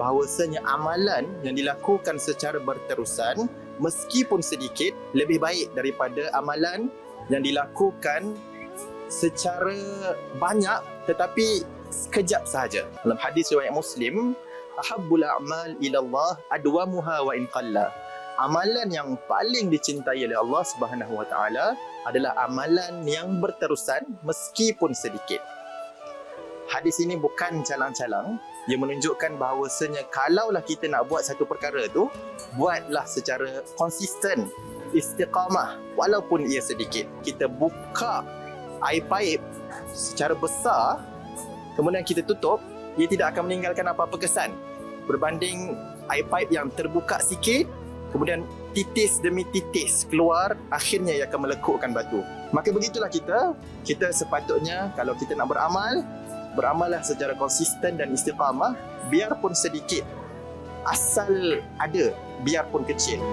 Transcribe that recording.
bahawasanya amalan yang dilakukan secara berterusan meskipun sedikit lebih baik daripada amalan yang dilakukan secara banyak tetapi sekejap sahaja. Dalam hadis riwayat Muslim, ahabbul a'mal ila Allah adwamuha wa in qalla. Amalan yang paling dicintai oleh Allah Subhanahu wa taala adalah amalan yang berterusan meskipun sedikit. Hadis ini bukan calang-calang, ia menunjukkan bahawasanya kalaulah kita nak buat satu perkara tu, buatlah secara konsisten, istiqamah walaupun ia sedikit. Kita buka air paip secara besar, kemudian kita tutup, ia tidak akan meninggalkan apa-apa kesan berbanding air paip yang terbuka sikit, kemudian titis demi titis keluar, akhirnya ia akan melekukkan batu. Maka begitulah kita sepatutnya kalau kita nak beramallah secara konsisten dan istiqamah, biarpun sedikit, asal ada, biarpun kecil.